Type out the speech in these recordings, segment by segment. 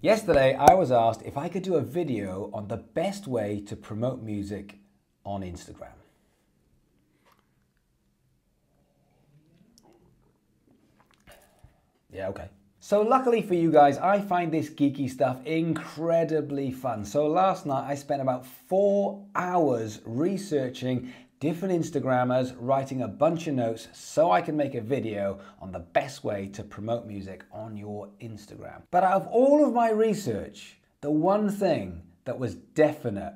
Yesterday, I was asked if I could do a video on the best way to promote music on Instagram. Yeah, okay. So luckily for you guys, I find this geeky stuff incredibly fun. So last night I spent about 4 hours researching different Instagrammers, writing a bunch of notes so I can make a video on the best way to promote music on your Instagram. But out of all of my research, the one thing that was definite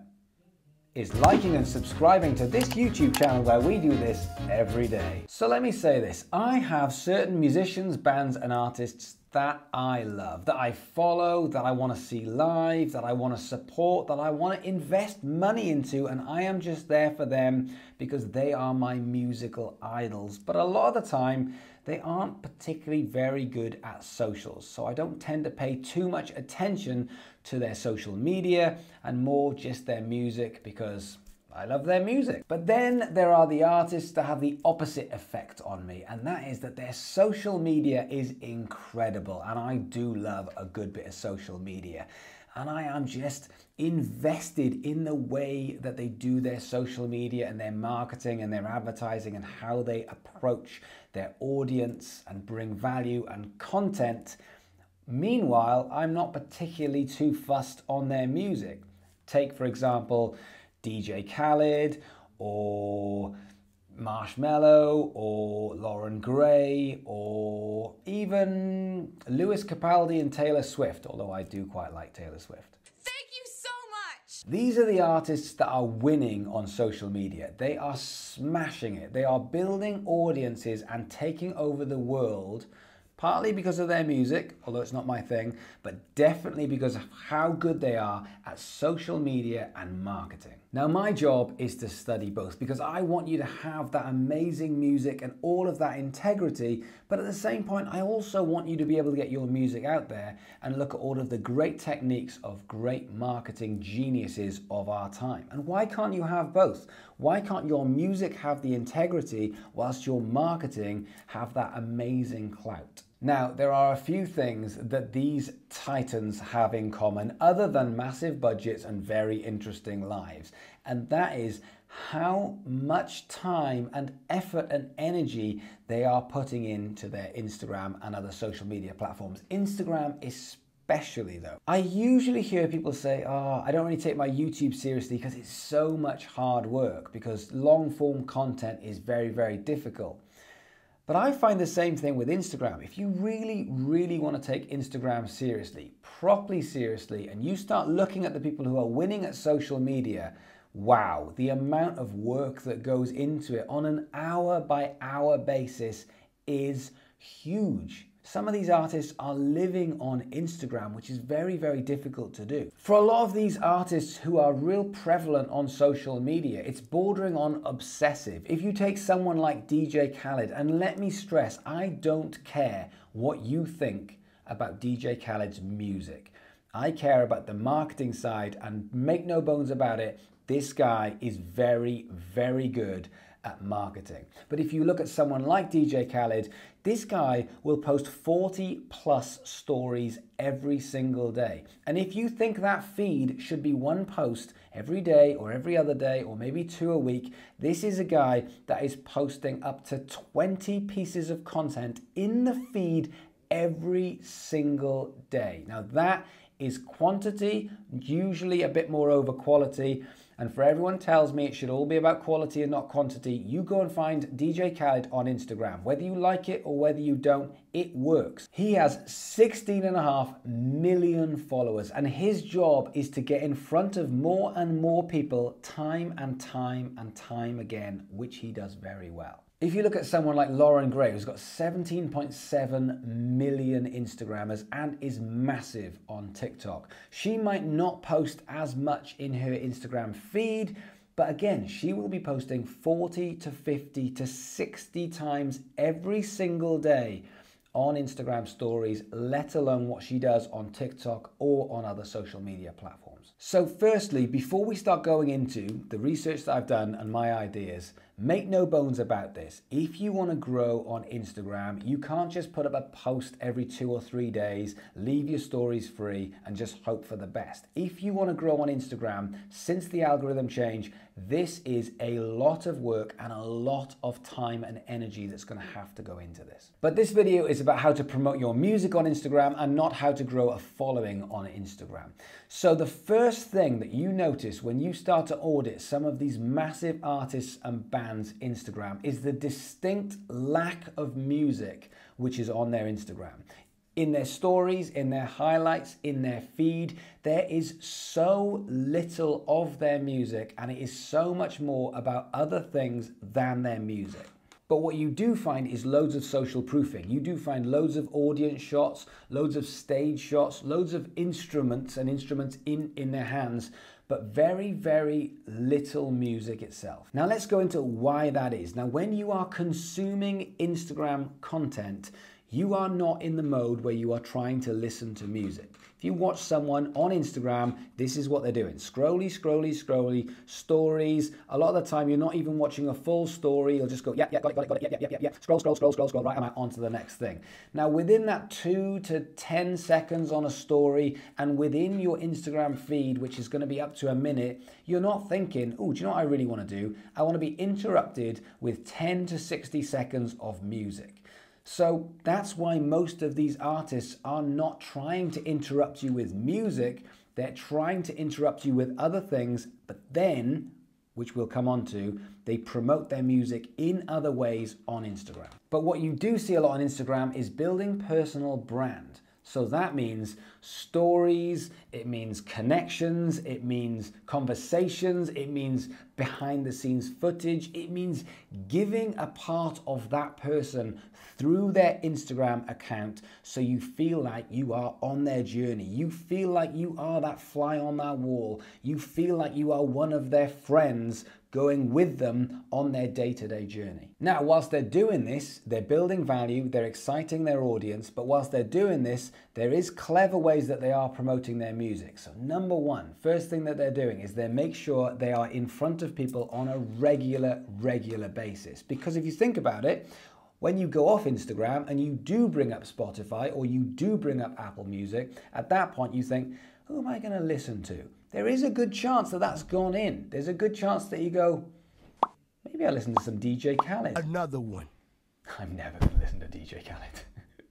is liking and subscribing to this YouTube channel where we do this every day. So let me say this, I have certain musicians, bands and artists that I love, that I follow, that I want to see live, that I want to support, that I want to invest money into, and I am just there for them because they are my musical idols. But a lot of the time, they aren't particularly very good at socials, so I don't tend to pay too much attention to their social media and more just their music because I love their music. But then there are the artists that have the opposite effect on me, and that is that their social media is incredible, and I do love a good bit of social media. And I am just invested in the way that they do their social media and their marketing and their advertising and how they approach their audience and bring value and content. Meanwhile, I'm not particularly too fussed on their music. Take, for example, DJ Khaled or Marshmello or Lauren Gray or even Lewis Capaldi and Taylor Swift, although I do quite like Taylor Swift. Thank you so much! These are the artists that are winning on social media. They are smashing it. They are building audiences and taking over the world, partly because of their music, although it's not my thing, but definitely because of how good they are at social media and marketing. Now, my job is to study both because I want you to have that amazing music and all of that integrity, but at the same point, I also want you to be able to get your music out there and look at all of the great techniques of great marketing geniuses of our time. And why can't you have both? Why can't your music have the integrity whilst your marketing have that amazing clout? Now, there are a few things that these titans have in common other than massive budgets and very interesting lives, and that is how much time and effort and energy they are putting into their Instagram and other social media platforms. Instagram especially though. I usually hear people say, oh, I don't really take my YouTube seriously because it's so much hard work, because long form content is very, very difficult. But I find the same thing with Instagram. If you really, really want to take Instagram seriously, properly seriously, and you start looking at the people who are winning at social media, wow, the amount of work that goes into it on an hour-by-hour basis is huge. Some of these artists are living on Instagram, which is very, very difficult to do. For a lot of these artists who are real prevalent on social media, it's bordering on obsessive. If you take someone like DJ Khaled, and let me stress, I don't care what you think about DJ Khaled's music. I care about the marketing side, and make no bones about it, this guy is very, very good at marketing. But if you look at someone like DJ Khaled, this guy will post 40+ stories every single day. And if you think that feed should be one post every day or every other day or maybe 2 a week, this is a guy that is posting up to 20 pieces of content in the feed every single day. Now that is quantity, usually a bit more over quality. And for everyone tells me it should all be about quality and not quantity, you go and find DJ Khaled on Instagram. Whether you like it or whether you don't, it works. He has 16.5 million followers, and his job is to get in front of more and more people time and time and time again, which he does very well. If you look at someone like Lauren Gray, who's got 17.7 million Instagrammers and is massive on TikTok, she might not post as much in her Instagram feed, but again, she will be posting 40 to 50 to 60 times every single day on Instagram stories, let alone what she does on TikTok or on other social media platforms. platforms. So firstly, before we start going into the research that I've done and my ideas, make no bones about this. If you want to grow on Instagram, you can't just put up a post every 2 or 3 days, leave your stories free and just hope for the best. If you want to grow on Instagram, since the algorithm change, this is a lot of work and a lot of time and energy that's going to have to go into this. But this video is about how to promote your music on Instagram and not how to grow a following on Instagram. So the first thing that you notice when you start to audit some of these massive artists and bands' Instagram is the distinct lack of music which is on their Instagram. In their stories, in their highlights, in their feed, there is so little of their music and it is so much more about other things than their music. But what you do find is loads of social proofing. You do find loads of audience shots, loads of stage shots, loads of instruments and instruments in their hands, but very, very little music itself. Now let's go into why that is. Now when you are consuming Instagram content, you are not in the mode where you are trying to listen to music. If you watch someone on Instagram, this is what they're doing. Scrolly, scrolly, scrolly, stories. A lot of the time, you're not even watching a full story. You'll just go, yeah, got it, yeah. Scroll, scroll, scroll, scroll, scroll, right, I'm out onto the next thing. Now, within that 2 to 10 seconds on a story and within your Instagram feed, which is going to be up to a minute, you're not thinking, oh, do you know what I really want to do? I want to be interrupted with 10 to 60 seconds of music. So that's why most of these artists are not trying to interrupt you with music. They're trying to interrupt you with other things, but then, which we'll come on to, they promote their music in other ways on Instagram. But what you do see a lot on Instagram is building personal brand. So that means stories, it means connections, it means conversations, it means behind the scenes footage, it means giving a part of that person through their Instagram account so you feel like you are on their journey. You feel like you are that fly on that wall. You feel like you are one of their friends going with them on their day-to-day journey. Now, whilst they're doing this, they're building value, they're exciting their audience, but whilst they're doing this, there is clever ways that they are promoting their music. So number one, first thing that they're doing is they make sure they are in front of people on a regular basis. Because if you think about it, when you go off Instagram and you do bring up Spotify or you do bring up Apple Music, at that point you think, who am I going to listen to? There is a good chance that that's gone in. There's a good chance that you go, maybe I'll listen to some DJ Khaled. Another one. I'm never going to listen to DJ Khaled.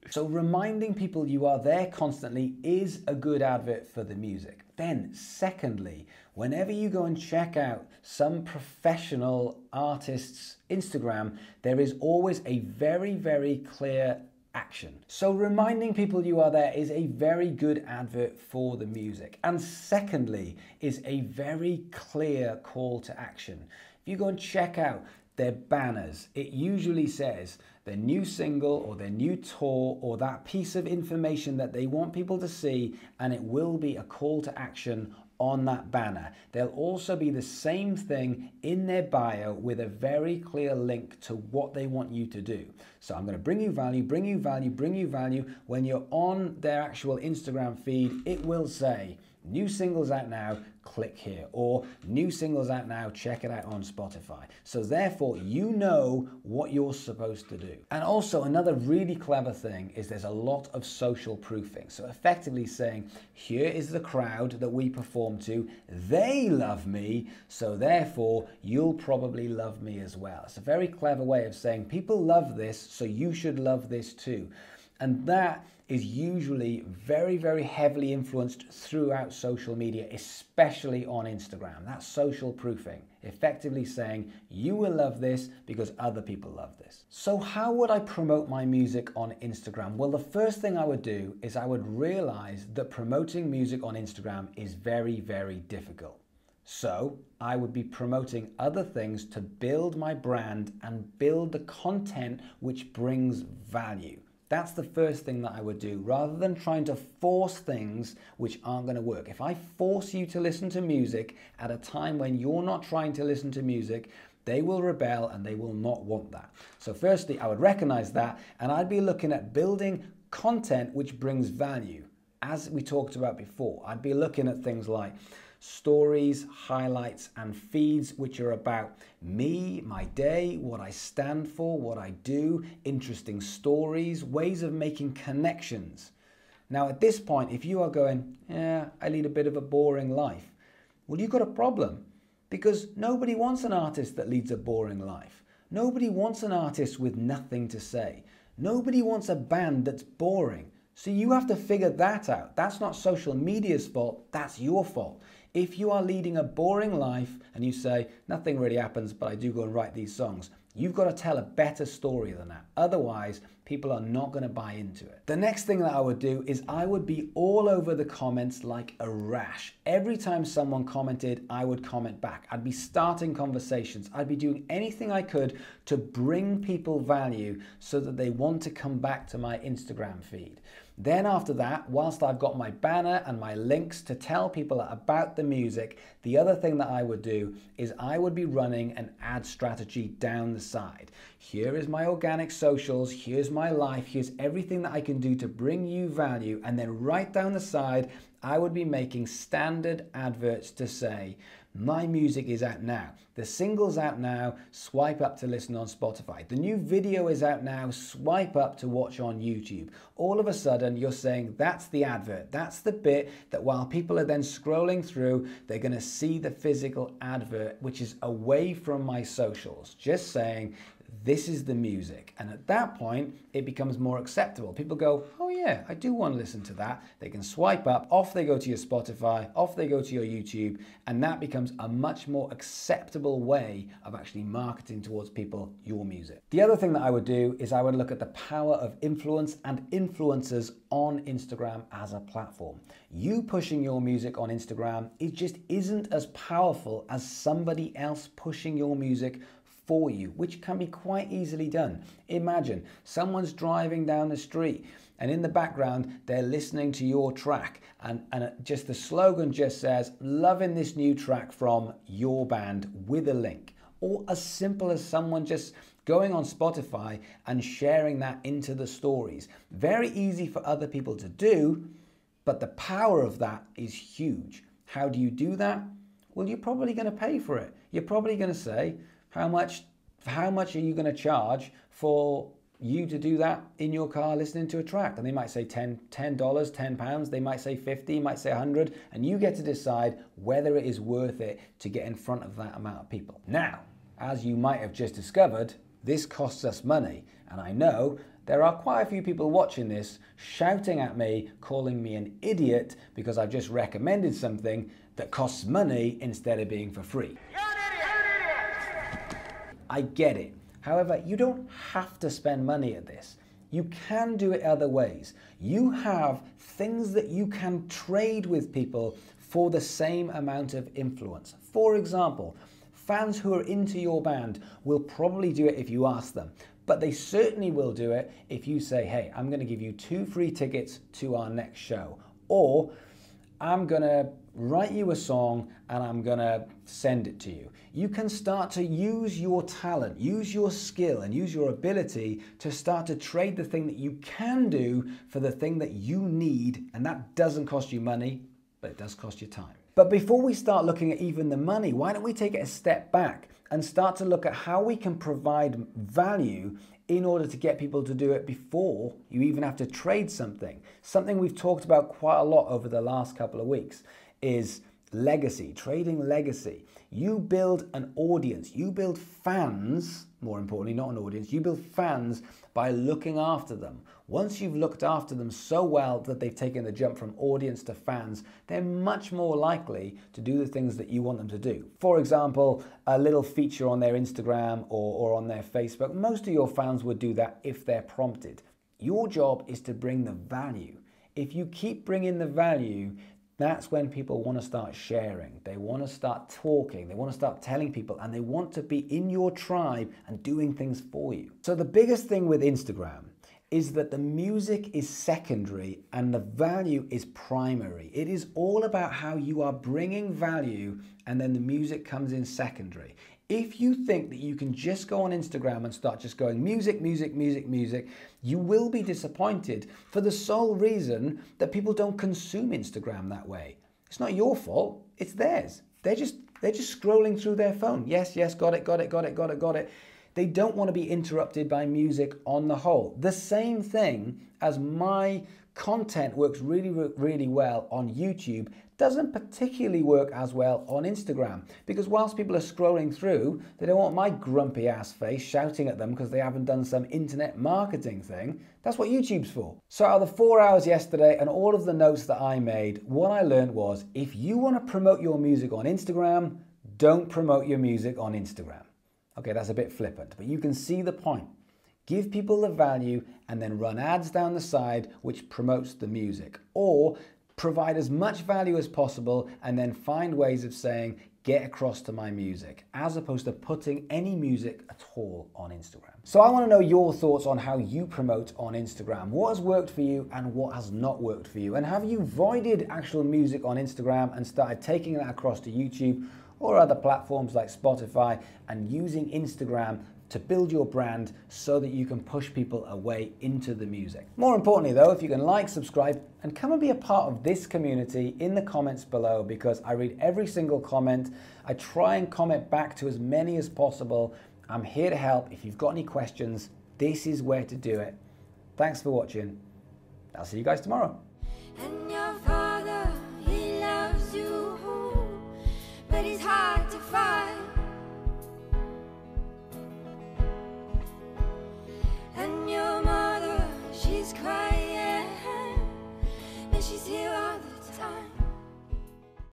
So reminding people you are there constantly is a good advert for the music. Then secondly, whenever you go and check out some professional artist's Instagram, there is always a very, very clear action. So reminding people you are there is a very good advert for the music. And secondly, is a very clear call to action. If you go and check out their banners, it usually says their new single or their new tour or that piece of information that they want people to see, and it will be a call to action on that banner. There'll also be the same thing in their bio with a very clear link to what they want you to do. So I'm going to bring you value, bring you value, bring you value. When you're on their actual Instagram feed, it will say, new singles out now, click here, or new singles out now, check it out on Spotify. So therefore, you know what you're supposed to do. And also another really clever thing is there's a lot of social proofing. So effectively saying, here is the crowd that we perform to, they love me, so therefore you'll probably love me as well. It's a very clever way of saying people love this, so you should love this too. And that is usually very, very heavily influenced throughout social media, especially on Instagram. That's social proofing, effectively saying you will love this because other people love this. So how would I promote my music on Instagram? Well, the first thing I would do is I would realize that promoting music on Instagram is very, very difficult. So I would be promoting other things to build my brand and build the content which brings value. That's the first thing that I would do, rather than trying to force things which aren't going to work. If I force you to listen to music at a time when you're not trying to listen to music, they will rebel and they will not want that. So firstly, I would recognize that, and I'd be looking at building content which brings value. As we talked about before, I'd be looking at things like stories, highlights, and feeds which are about me, my day, what I stand for, what I do, interesting stories, ways of making connections. Now at this point, if you are going, yeah, I lead a bit of a boring life, well, you've got a problem, because nobody wants an artist that leads a boring life. Nobody wants an artist with nothing to say. Nobody wants a band that's boring. So you have to figure that out. That's not social media's fault, that's your fault. If you are leading a boring life and you say, nothing really happens, but I do go and write these songs, you've got to tell a better story than that. Otherwise, people are not going to buy into it. The next thing that I would do is I would be all over the comments like a rash. Every time someone commented, I would comment back. I'd be starting conversations. I'd be doing anything I could to bring people value so that they want to come back to my Instagram feed. Then after that, whilst I've got my banner and my links to tell people about the music, the other thing that I would do is I would be running an ad strategy down the side. Here is my organic socials, here's my life, here's everything that I can do to bring you value, and then right down the side, I would be making standard adverts to say, my music is out now. The single's out now, swipe up to listen on Spotify. The new video is out now, swipe up to watch on YouTube. All of a sudden, you're saying that's the advert. That's the bit that while people are then scrolling through, they're gonna see the physical advert, which is away from my socials. Just saying, this is the music. And at that point, it becomes more acceptable. People go, oh yeah, I do want to listen to that. They can swipe up, off they go to your Spotify, off they go to your YouTube, and that becomes a much more acceptable way of actually marketing towards people your music. The other thing that I would do is I would look at the power of influence and influencers on Instagram as a platform. You pushing your music on Instagram, it just isn't as powerful as somebody else pushing your music for you, which can be quite easily done. Imagine someone's driving down the street and in the background they're listening to your track and just the slogan just says, loving this new track from your band with a link. Or as simple as someone just going on Spotify and sharing that into the stories. Very easy for other people to do, but the power of that is huge. How do you do that? Well, you're probably going to pay for it. You're probably going to say, how much are you going to charge for you to do that in your car listening to a track? And they might say $10, £10, they might say 50, might say 100, and you get to decide whether it is worth it to get in front of that amount of people. Now, as you might have just discovered, this costs us money, and I know there are quite a few people watching this shouting at me, calling me an idiot because I've just recommended something that costs money instead of being for free. I get it. However, you don't have to spend money at this. You can do it other ways. You have things that you can trade with people for the same amount of influence. For example, fans who are into your band will probably do it if you ask them, but they certainly will do it if you say, hey, I'm going to give you 2 free tickets to our next show, or I'm going to write you a song and I'm going to send it to you. You can start to use your talent, use your skill and use your ability to start to trade the thing that you can do for the thing that you need, and that doesn't cost you money, but it does cost you time. But before we start looking at even the money, why don't we take it a step back and start to look at how we can provide value in order to get people to do it before you even have to trade something. Something we've talked about quite a lot over the last couple of weeks is legacy, trading legacy. You build an audience, you build fans, more importantly, not an audience, you build fans by looking after them. Once you've looked after them so well that they've taken the jump from audience to fans, they're much more likely to do the things that you want them to do. For example, a little feature on their Instagram or on their Facebook. Most of your fans would do that if they're prompted. Your job is to bring the value. If you keep bringing the value, that's when people want to start sharing. They want to start talking. They want to start telling people, and they want to be in your tribe and doing things for you. So the biggest thing with Instagram is that the music is secondary and the value is primary. It is all about how you are bringing value, and then the music comes in secondary. If you think that you can just go on Instagram and start just going music, music, music, music, you will be disappointed for the sole reason that people don't consume Instagram that way. It's not your fault, it's theirs. They're just scrolling through their phone. Yes, got it. They don't want to be interrupted by music on the whole. The same thing as my content works really well on YouTube doesn't particularly work as well on Instagram, because whilst people are scrolling through, they don't want my grumpy ass face shouting at them because they haven't done some internet marketing thing. That's what YouTube's for. So out of the 4 hours yesterday and all of the notes that I made, what I learned was, if you want to promote your music on Instagram, don't promote your music on Instagram. Okay, that's a bit flippant, but you can see the point. Give people the value and then run ads down the side which promotes the music, or provide as much value as possible and then find ways of saying, get across to my music, as opposed to putting any music at all on Instagram. So I want to know your thoughts on how you promote on Instagram. What has worked for you and what has not worked for you? And have you voided actual music on Instagram and started taking that across to YouTube or other platforms like Spotify and using Instagram to build your brand so that you can push people away into the music? More importantly though, if you can like, subscribe, and come and be a part of this community in the comments below, because I read every single comment. I try and comment back to as many as possible. I'm here to help. If you've got any questions, this is where to do it. Thanks for watching. I'll see you guys tomorrow.